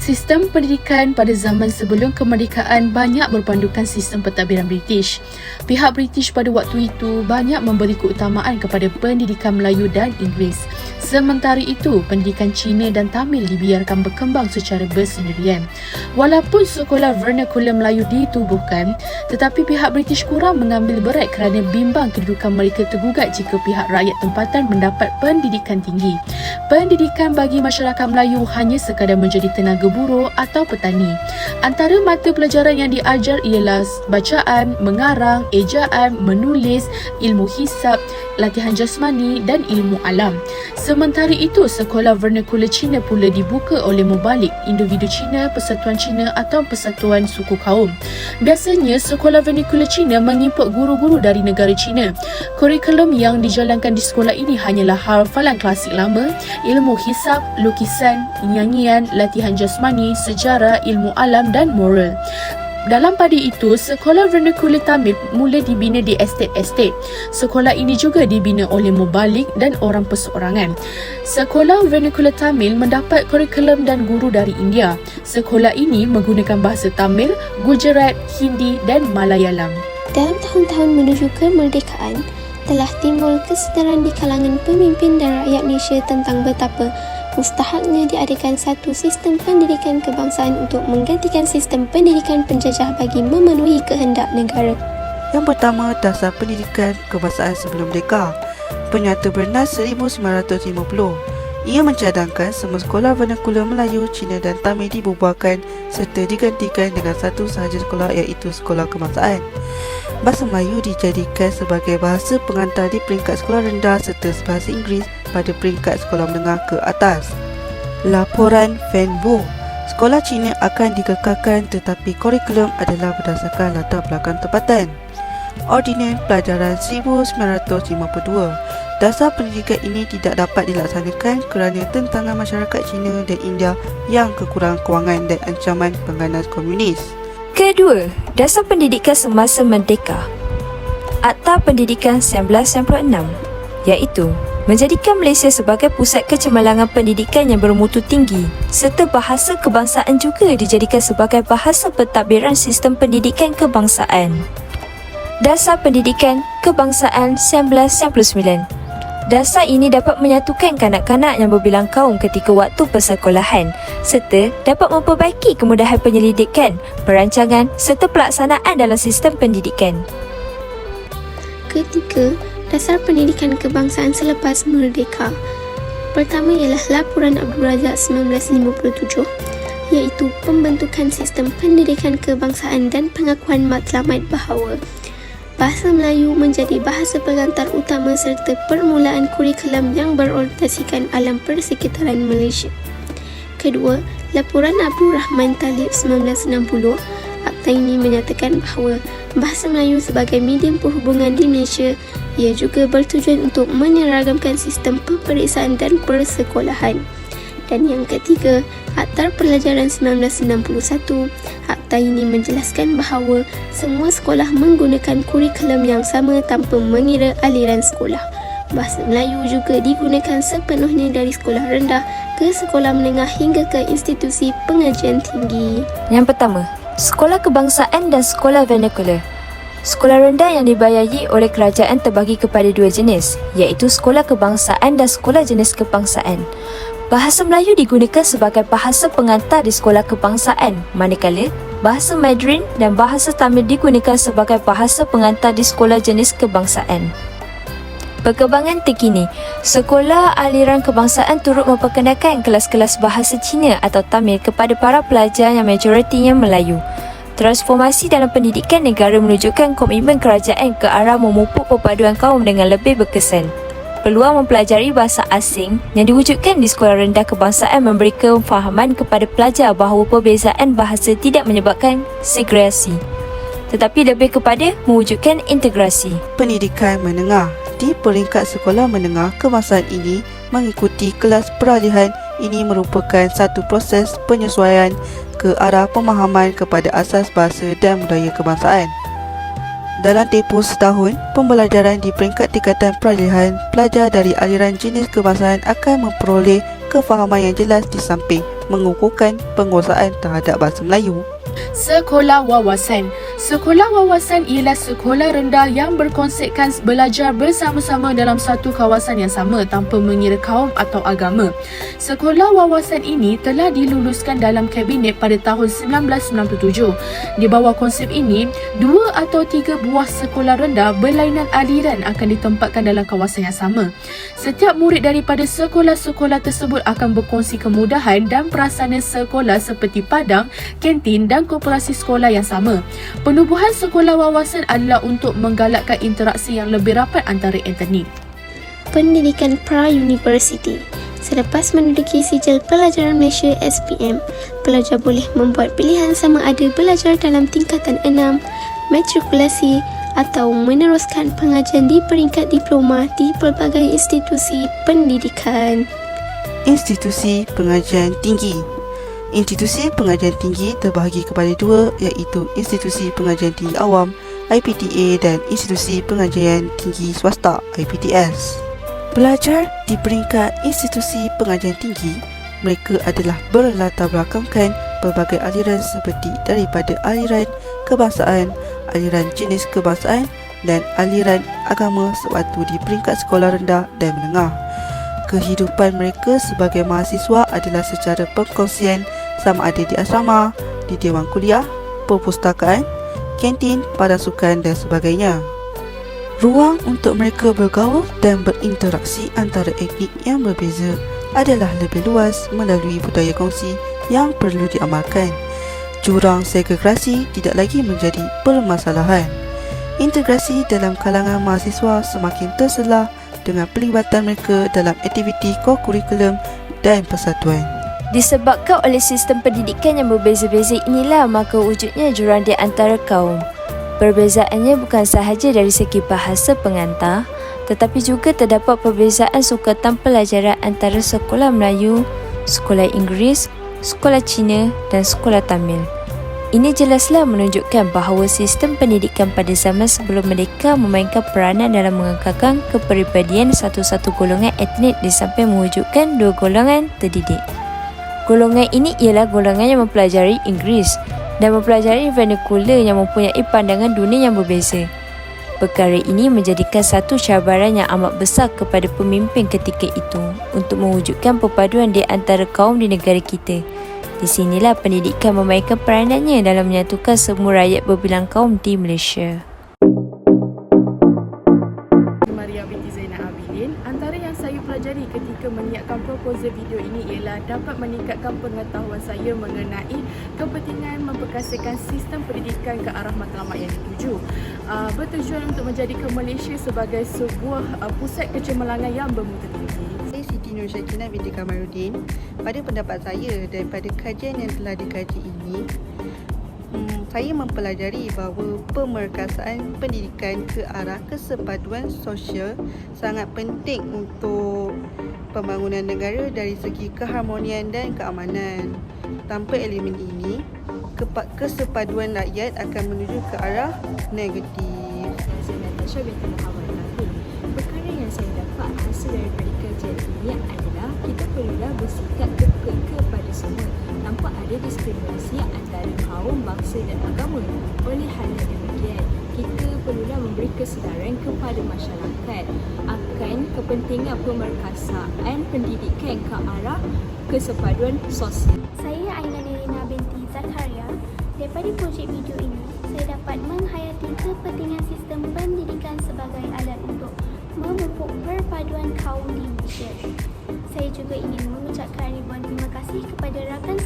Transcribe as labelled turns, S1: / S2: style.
S1: Sistem pendidikan pada zaman sebelum kemerdekaan banyak berpandukan sistem pentadbiran British. Pihak British pada waktu itu banyak memberi keutamaan kepada pendidikan Melayu dan Inggeris. Sementara itu, pendidikan Cina dan Tamil dibiarkan berkembang secara bersendirian. Walaupun sekolah vernakular Melayu ditubuhkan, tetapi pihak British kurang mengambil berat kerana bimbang kedudukan mereka tergugat jika pihak rakyat tempatan mendapat pendidikan tinggi. Pendidikan bagi masyarakat Melayu hanya sekadar menjadi tenaga buruh atau petani. Antara mata pelajaran yang diajar ialah bacaan, mengarang, ejaan, menulis, ilmu hisab, latihan jasmani dan ilmu alam. Sementara itu, sekolah vernakular Cina pula dibuka oleh mubalik, individu Cina, persatuan Cina atau persatuan suku kaum. Biasanya, sekolah vernakular Cina mengimport guru-guru dari negara Cina. Kurikulum yang dijalankan di sekolah ini hanyalah hafalan klasik lama, ilmu hisab, lukisan, nyanyian, latihan jasmani, sejarah, ilmu alam dan moral. Dalam pada itu, sekolah vernakular Tamil mula dibina di estet-estet. Sekolah ini juga dibina oleh mubalik dan orang perseorangan. Sekolah vernakular Tamil mendapat kurikulum dan guru dari India. Sekolah ini menggunakan bahasa Tamil, Gujarat, Hindi dan Malayalam.
S2: Dalam tahun-tahun menuju kemerdekaan, telah timbul kesedaran di kalangan pemimpin dan rakyat Malaysia tentang betapa mustahaknya diadakan satu sistem pendidikan kebangsaan untuk menggantikan sistem pendidikan penjajah bagi memenuhi kehendak negara.
S3: Yang pertama, Dasar Pendidikan Kebangsaan Sebelum Merdeka, Penyata Bernas 1950. Ia mencadangkan semua sekolah vernakular Melayu, Cina dan Tamil dibubarkan serta digantikan dengan satu sahaja sekolah, iaitu Sekolah Kebangsaan. Bahasa Melayu dijadikan sebagai bahasa pengantar di peringkat sekolah rendah serta bahasa Inggeris pada peringkat sekolah menengah ke atas. Laporan Fenbo. Sekolah Cina akan dikekalkan tetapi kurikulum adalah berdasarkan latar belakang tempatan. Ordinans Pelajaran 1952. Dasar pendidikan ini tidak dapat dilaksanakan kerana tentangan masyarakat Cina dan India yang kekurangan kewangan dan ancaman pengganas komunis.
S4: Kedua, Dasar Pendidikan Semasa Merdeka. Akta Pendidikan 1996, iaitu menjadikan Malaysia sebagai pusat kecemerlangan pendidikan yang bermutu tinggi serta bahasa kebangsaan juga dijadikan sebagai bahasa pentadbiran sistem pendidikan kebangsaan. Dasar Pendidikan Kebangsaan 1999. Dasar ini dapat menyatukan kanak-kanak yang berbilang kaum ketika waktu persekolahan serta dapat memperbaiki kemudahan penyelidikan, perancangan serta pelaksanaan dalam sistem pendidikan.
S2: Ketiga, Dasar Pendidikan Kebangsaan Selepas Merdeka. Pertama ialah Laporan Abdul Razak 1957, iaitu pembentukan sistem pendidikan kebangsaan dan pengakuan matlamat bahawa bahasa Melayu menjadi bahasa pengantar utama serta permulaan kurikulum yang berorientasikan alam persekitaran Malaysia. Kedua, Laporan Abdul Rahman Talib 1960. Akta ini menyatakan bahawa bahasa Melayu sebagai medium perhubungan di Malaysia, ia juga bertujuan untuk menyeragamkan sistem peperiksaan dan persekolahan. Dan yang ketiga, Akta Pelajaran 1961. Akta ini menjelaskan bahawa semua sekolah menggunakan kurikulum yang sama tanpa mengira aliran sekolah. Bahasa Melayu juga digunakan sepenuhnya dari sekolah rendah ke sekolah menengah hingga ke institusi pengajian tinggi.
S4: Yang pertama, Sekolah Kebangsaan dan Sekolah Vernakular. Sekolah rendah yang dibayari oleh kerajaan terbagi kepada dua jenis, iaitu Sekolah Kebangsaan dan Sekolah Jenis Kebangsaan. Bahasa Melayu digunakan sebagai bahasa pengantar di sekolah kebangsaan, manakala bahasa Mandarin dan bahasa Tamil digunakan sebagai bahasa pengantar di sekolah jenis kebangsaan. Perkembangan terkini, sekolah aliran kebangsaan turut memperkenalkan kelas-kelas bahasa Cina atau Tamil kepada para pelajar yang majoritinya Melayu. Transformasi dalam pendidikan negara menunjukkan komitmen kerajaan ke arah memupuk perpaduan kaum dengan lebih berkesan. Peluang mempelajari bahasa asing yang diwujudkan di sekolah rendah kebangsaan memberi kefahaman kepada pelajar bahawa perbezaan bahasa tidak menyebabkan segregasi, tetapi lebih kepada mewujudkan integrasi.
S3: Pendidikan menengah. Di peringkat sekolah menengah, kebangsaan ini mengikuti kelas peralihan. Ini merupakan satu proses penyesuaian ke arah pemahaman kepada asas bahasa dan budaya kebangsaan. Dalam tempoh setahun pembelajaran di peringkat tingkatan peralihan, pelajar dari aliran jenis kebangsaan akan memperoleh kefahaman yang jelas di samping mengukuhkan penguasaan terhadap bahasa Melayu.
S1: Sekolah wawasan. Sekolah wawasan ialah sekolah rendah yang berkonsepkan belajar bersama-sama dalam satu kawasan yang sama tanpa mengira kaum atau agama. Sekolah wawasan ini telah diluluskan dalam Kabinet pada tahun 1997. Di bawah konsep ini, 2 atau 3 buah sekolah rendah berlainan aliran akan ditempatkan dalam kawasan yang sama. Setiap murid daripada sekolah-sekolah tersebut akan berkongsi kemudahan dan prasarana sekolah seperti padang, kantin dan koperasi sekolah yang sama. Penubuhan sekolah wawasan adalah untuk menggalakkan interaksi yang lebih rapat antara etnik.
S2: Pendidikan pra-universiti. Selepas menduduki sijil pelajaran Malaysia SPM, pelajar boleh membuat pilihan sama ada belajar dalam tingkatan 6, matrikulasi atau meneruskan pengajian di peringkat diploma di pelbagai institusi pendidikan.
S3: Institusi pengajian tinggi. Institusi pengajian tinggi terbahagi kepada 2, iaitu Institusi Pengajian Tinggi Awam IPTA dan Institusi Pengajian Tinggi Swasta IPTS. Pelajar di peringkat institusi pengajian tinggi, mereka adalah berlatar belakangkan pelbagai aliran seperti daripada aliran kebangsaan, aliran jenis kebangsaan dan aliran agama sewaktu di peringkat sekolah rendah dan menengah. Kehidupan mereka sebagai mahasiswa adalah secara perkongsian sama ada di asrama, di dewan kuliah, perpustakaan, kantin, padang sukan dan sebagainya. Ruang untuk mereka bergaul dan berinteraksi antara etnik yang berbeza adalah lebih luas melalui budaya kongsi yang perlu diamalkan. Jurang segregasi tidak lagi menjadi permasalahan. Integrasi dalam kalangan mahasiswa semakin terselah dengan pelibatan mereka dalam aktiviti kokurikulum dan persatuan.
S4: Disebabkan oleh sistem pendidikan yang berbeza-beza inilah maka wujudnya jurang di antara kaum. Perbezaannya bukan sahaja dari segi bahasa pengantar, tetapi juga terdapat perbezaan sukatan pelajaran antara sekolah Melayu, sekolah Inggeris, sekolah Cina dan sekolah Tamil. Ini jelaslah menunjukkan bahawa sistem pendidikan pada zaman sebelum merdeka memainkan peranan dalam mengekalkan kepribadian satu-satu golongan etnik di samping mewujudkan 2 golongan terdidik. Golongan ini ialah golongan yang mempelajari Inggeris dan mempelajari vernacular yang mempunyai pandangan dunia yang berbeza. Perkara ini menjadikan satu cabaran yang amat besar kepada pemimpin ketika itu untuk mewujudkan perpaduan di antara kaum di negara kita. Di sinilah pendidikan memainkan peranannya dalam menyatukan semua rakyat berbilang kaum di Malaysia.
S1: Maria binti Zainal Abidin. Antara yang saya pelajari ketika menyiapkan proposal video ini ialah dapat meningkatkan pengetahuan saya mengenai kepentingan memperkasakan sistem pendidikan ke arah matlamat yang dituju. Bertujuan untuk menjadikan Malaysia sebagai sebuah pusat kecemerlangan yang bermutu tinggi.
S3: Saya Siti Nur Syakina binti Kamaruddin. Pada pendapat saya daripada kajian yang telah dikaji ini, saya mempelajari bahawa pemerkasaan pendidikan ke arah kesepaduan sosial sangat penting untuk pembangunan negara dari segi keharmonian dan keamanan. Tanpa elemen ini, kesepaduan rakyat akan menuju ke arah negatif.
S5: Saya Natasha binti Muhammad Rahim. Perkara yang saya dapat hasil daripada kajian ini adalah kita perlulah bersikap terbuka kepada semua tanpa ada diskriminasi antara kaum, bangsa dan agama. Oleh hal yang demikian, kita perlulah memberi kesedaran kepada masyarakat akan kepentingan pemerkasaan pendidikan ke arah kesepaduan sosial.
S2: Saya Aina Nirina binti Zakaria. Daripada projek video ini, saya dapat menghayati kepentingan sistem pendidikan sebagai alat untuk memupuk perpaduan kaum di Malaysia. Saya juga ingin mengucapkan ribuan terima kasih kepada rakan